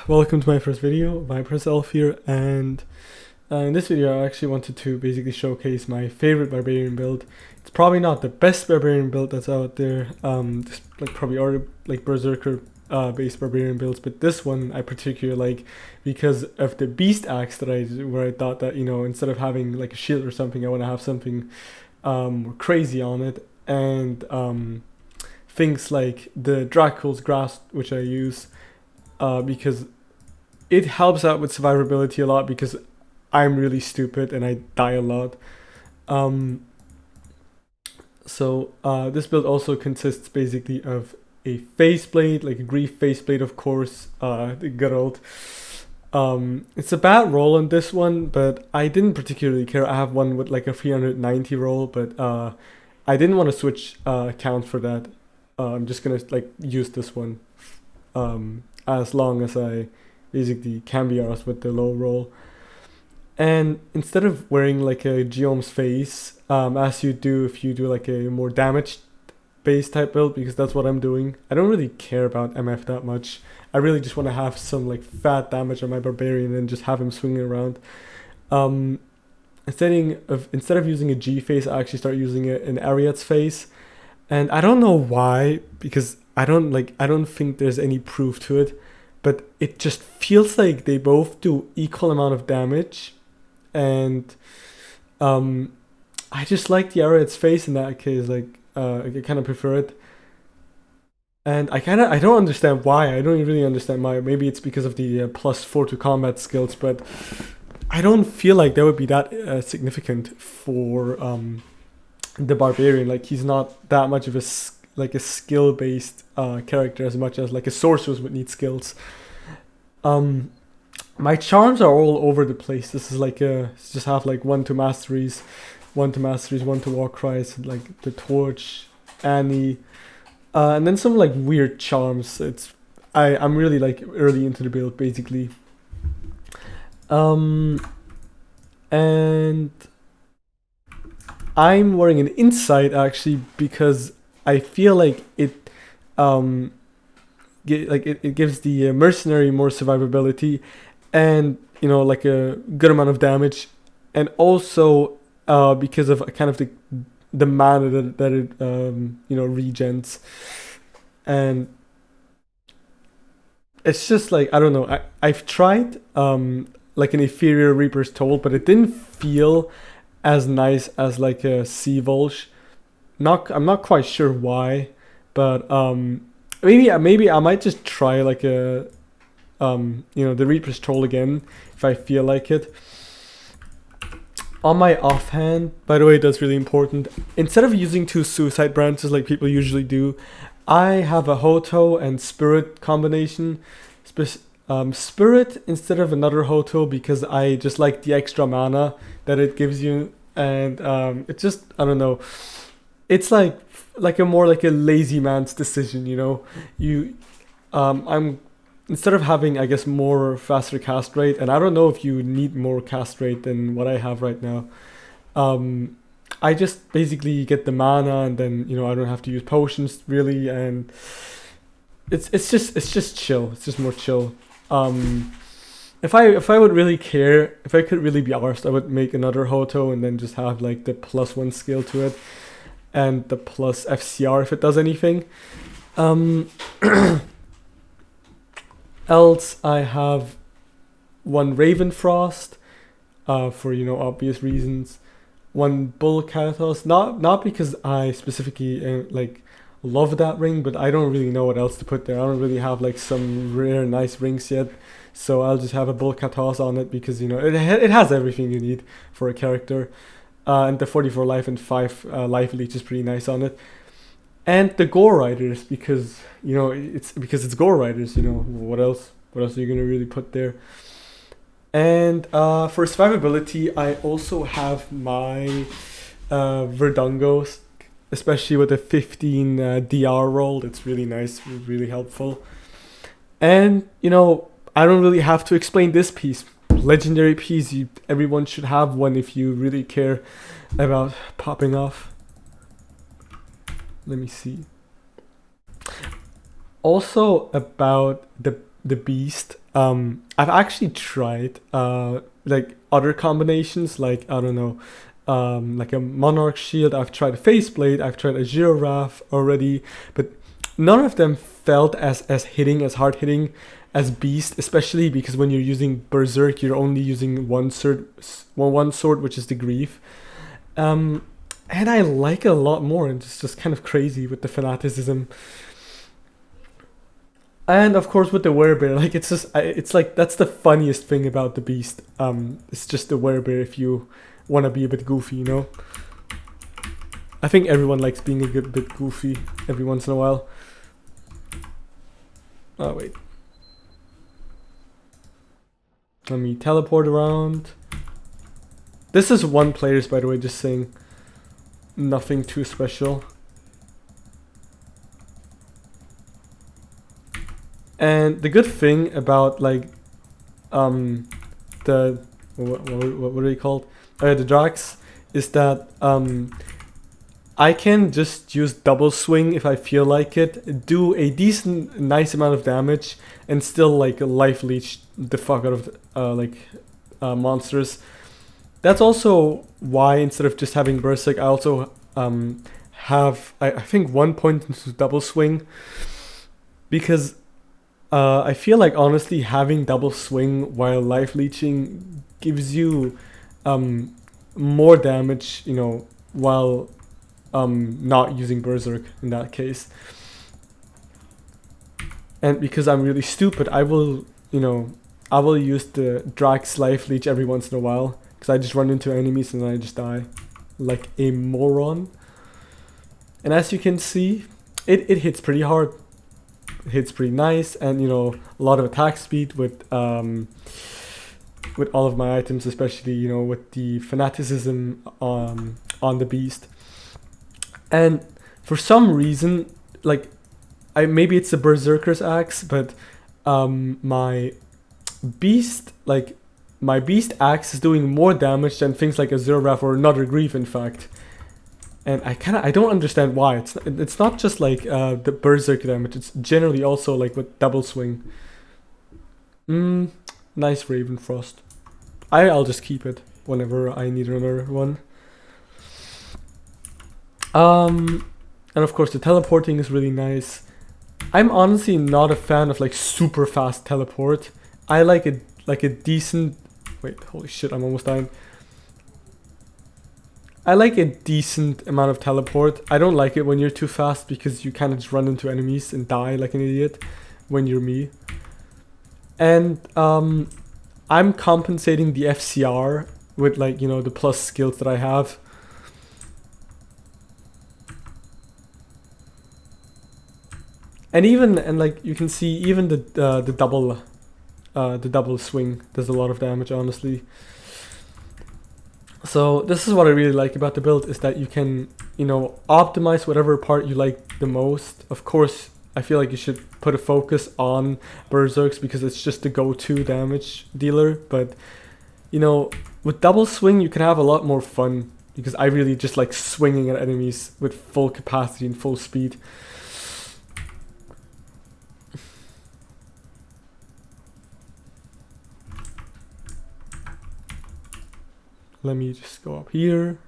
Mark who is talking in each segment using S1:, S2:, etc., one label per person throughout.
S1: Welcome to my first video, myself here, and in this video I actually wanted to basically showcase my favorite barbarian build. It's probably not the best barbarian build that's out there, there's like probably other like berserker based barbarian builds, but this one I particularly like because of the beast axe that where I thought that, you know, instead of having like a shield or something, I want to have something crazy on it, and things like the Dracul's grasp, which I use because it helps out with survivability a lot, because I'm really stupid and I die a lot. This build also consists basically of a faceplate, like a grief faceplate, of course, the good old. It's a bad roll on this one, but I didn't particularly care. I have one with like a 390 roll, but I didn't want to switch count for that. I'm just gonna like use this one as long as I basically can be arsed with the low roll. And instead of wearing like a Geome's face, as you do if you do like a more damage based type build, because that's what I'm doing, I don't really care about MF that much. I really just want to have some like fat damage on my barbarian and just have him swinging around. Instead of using a G face, I actually start using an Ariat's face, and I don't know why, because I don't think there's any proof to it, but it just feels like they both do equal amount of damage, and I just like the Ariat's face in that case. Like I kind of prefer it, and I don't understand why. I don't really understand why. Maybe it's because of the +4 to combat skills, but I don't feel like that would be that significant for the barbarian. Like, he's not that much of a skill based character as much as like a sorceress would need skills. My charms are all over the place. This is like just have like 1 to masteries, 1 to war cries, like the torch, Annie, and then some like weird charms. I'm really like early into the build basically. And I'm wearing an insight actually because I feel like it gives the mercenary more survivability, and you know, like a good amount of damage, and also because of kind of the mana that it you know, regens. And it's just like, I don't know, I've tried like an inferior Reaper's Toll, but it didn't feel as nice as like a Sea Volge. I'm not quite sure why, but maybe I might just try like a you know, the Reaper's Troll again if I feel like it. On my offhand, by the way, that's really important. Instead of using 2 suicide branches like people usually do, I have a Hoto and Spirit combination. Spirit instead of another Hoto, because I just like the extra mana that it gives you, and it just, I don't know, it's like a more like a lazy man's decision, you know. I'm instead of having, I guess, more faster cast rate, and I don't know if you need more cast rate than what I have right now. I just basically get the mana, and then, you know, I don't have to use potions really, and it's just chill. It's just more chill. If I would really care, if I could really be arsed, I would make another Hoto and then just have like the +1 skill to it, and the plus FCR if it does anything. Else I have 1 Ravenfrost for, you know, obvious reasons. 1 Bull Kathos, not because I specifically like love that ring, but I don't really know what else to put there. I don't really have like some rare nice rings yet, so I'll just have a Bull Kathos on it because, you know, it has everything you need for a character. And the 44 life and 5 life leech is pretty nice on it. And the Gore Riders, because, you know, it's Gore Riders, you know, what else are you gonna really put there? And for survivability, I also have my Verdungos, especially with the 15 DR roll. It's really nice, really helpful. And, you know, I don't really have to explain this piece. Legendary piece, everyone should have one if you really care about popping off. Let me see. Also, about the the Beast, I've actually tried like other combinations, like I don't know, like a Monarch Shield. I've tried a Faceblade. I've tried a Zero Wrath already, but none of them felt as hard hitting as Beast, especially because when you're using Berserk, you're only using one sword, which is the Grief. And I like it a lot more, and it's just kind of crazy with the fanaticism. And of course with the werebear, like it's just, it's like that's the funniest thing about the Beast. It's just the werebear if you want to be a bit goofy, you know. I think everyone likes being a good bit goofy every once in a while. Oh wait. Let me teleport around. This is one player's, by the way, just saying. Nothing too special. And the good thing about like the what are they called? The Drax is that I can just use double swing if I feel like it, do a decent, nice amount of damage, and still like life leech the fuck out of monsters. That's also why instead of just having Berserk, I also have I think 1 point into double swing, because I feel like honestly having double swing while life leeching gives you more damage, you know, while not using Berserk in that case. And because I'm really stupid, I will, you know, I will use the Drax life leech every once in a while, because I just run into enemies and then I just die like a moron. And as you can see, it hits pretty hard. It hits pretty nice, and you know, a lot of attack speed with all of my items, especially, you know, with the fanaticism on the Beast. And for some reason, like, maybe it's the Berserker's axe, but my Beast axe is doing more damage than things like a Zero Wrath or another Grief, in fact. And I don't understand why. It's not just like the Berserk damage, it's generally also like with double swing. Nice Raven Frost. I'll just keep it whenever I need another one. And of course the teleporting is really nice. I'm honestly not a fan of like super fast teleport. I like a decent, wait, holy shit, I'm almost dying. I like a decent amount of teleport. I don't like it when you're too fast, because you kind of just run into enemies and die like an idiot when you're me. And I'm compensating the FCR with, like, you know, the plus skills that I have. And like you can see, even the double swing does a lot of damage, honestly. So this is what I really like about the build, is that you can, you know, optimize whatever part you like the most. Of course, I feel like you should put a focus on Berserks because it's just the go-to damage dealer. But, you know, with double swing, you can have a lot more fun, because I really just like swinging at enemies with full capacity and full speed. Let me just go up here.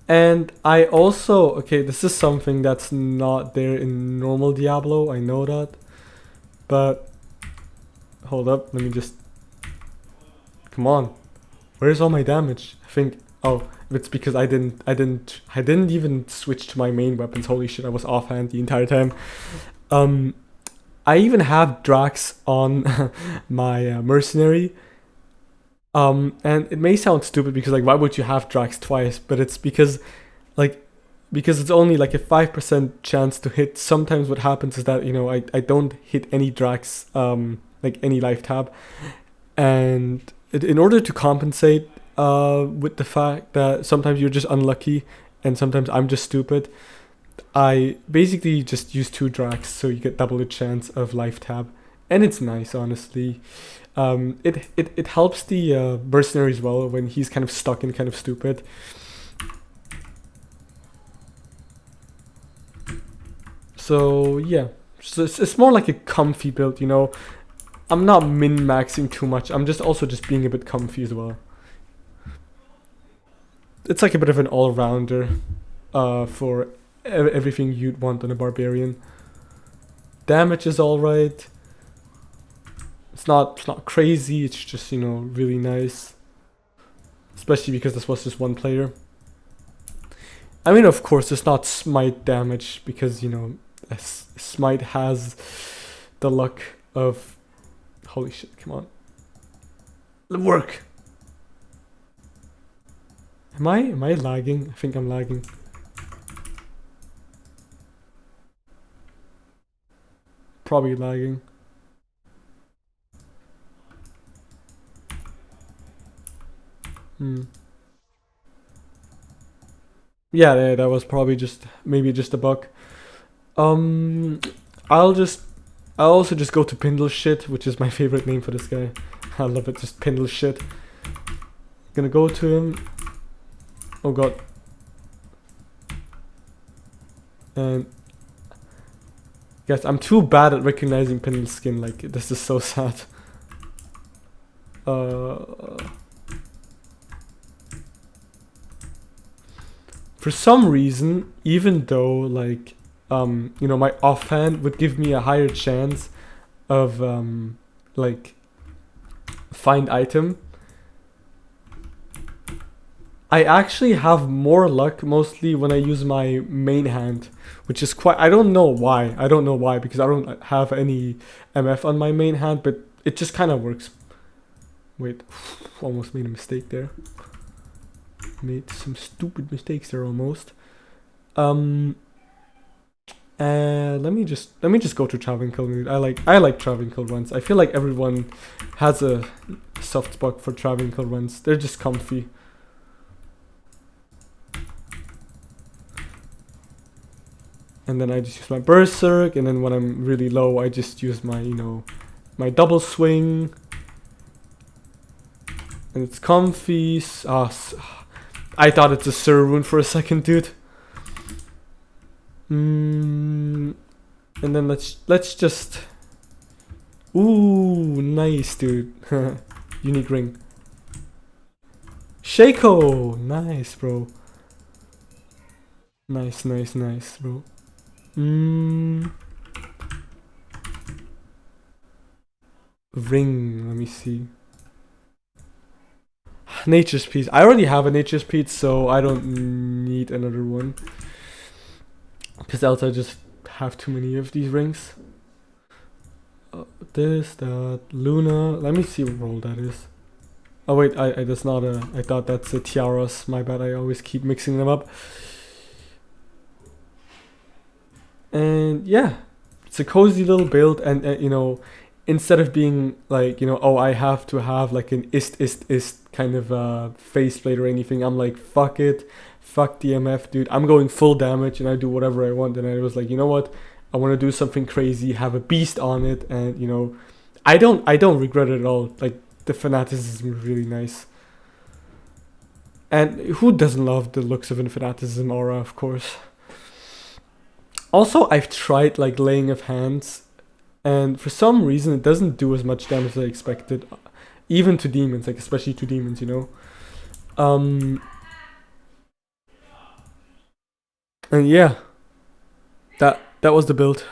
S1: And I also, okay, this is something that's not there in normal Diablo, I know that. But, hold up, let me just, come on. Where's all my damage? I think, oh, it's because I didn't even switch to my main weapons. Holy shit, I was offhand the entire time. I even have Drax on my Mercenary. And it may sound stupid, because like, why would you have Drax twice? But it's because it's only like a 5% chance to hit. Sometimes what happens is that, you know, I don't hit any Drax, like any life tab. And in order to compensate with the fact that sometimes you're just unlucky and sometimes I'm just stupid, I basically just use 2 Drax, so you get double the chance of life tab, and it's nice, honestly. It helps the Mercenary as well when he's kind of stuck and kind of stupid. So yeah, so it's more like a comfy build, you know. I'm not min-maxing too much. I'm just also just being a bit comfy as well. It's like a bit of an all-rounder for everything you'd want on a barbarian. Damage is alright. It's not crazy, it's just, you know, really nice. Especially because this was just one player. I mean, of course, it's not smite damage because, you know, smite has the luck of... Holy shit, come on. Work! Am I lagging? I think I'm lagging. Probably lagging. Yeah, that was probably maybe just a bug. I'll also just go to Pindle Shit, which is my favorite name for this guy. I love it, just Pindle Shit. Gonna go to him. Oh god. And guys, I'm too bad at recognizing Pindle's skin, like this is so sad. For some reason, even though like you know, my offhand would give me a higher chance of like find item, I actually have more luck mostly when I use my main hand, which is quite... I don't know why because I don't have any MF on my main hand, but it just kind of works. Wait, almost made a mistake there. Made some stupid mistakes there almost. Let me just go to Traveling Kill. I like Traveling Kill runs. I feel like everyone has a soft spot for Traveling Kill runs. They're just comfy. And then I just use my Berserk, and then when I'm really low, I just use my, you know, my double swing. And it's comfy. I thought it's a Sur rune for a second, dude. And then let's just... Ooh, nice, dude. Unique ring. Shaco! Nice, bro. Nice, bro. Ring, let me see. Nature's Piece. I already have a Nature's Piece, so I don't need another one. Because else I just have too many of these rings. This, that, Luna. Let me see what role that is. Oh wait, that's not a... I thought that's a Tiaras. My bad, I always keep mixing them up. And yeah, it's a cozy little build, and you know, instead of being like, you know, oh, I have to have like an ist kind of faceplate or anything, I'm like, fuck it, fuck DMF, dude, I'm going full damage and I do whatever I want. And I was like, you know what, I want to do something crazy, have a beast on it, and you know, I don't regret it at all. Like, the fanaticism is really nice. And who doesn't love the looks of a fanaticism aura, of course. Also, I've tried like laying of hands, and for some reason it doesn't do as much damage as I expected, even to demons, like especially to demons, you know. And yeah, that was the build.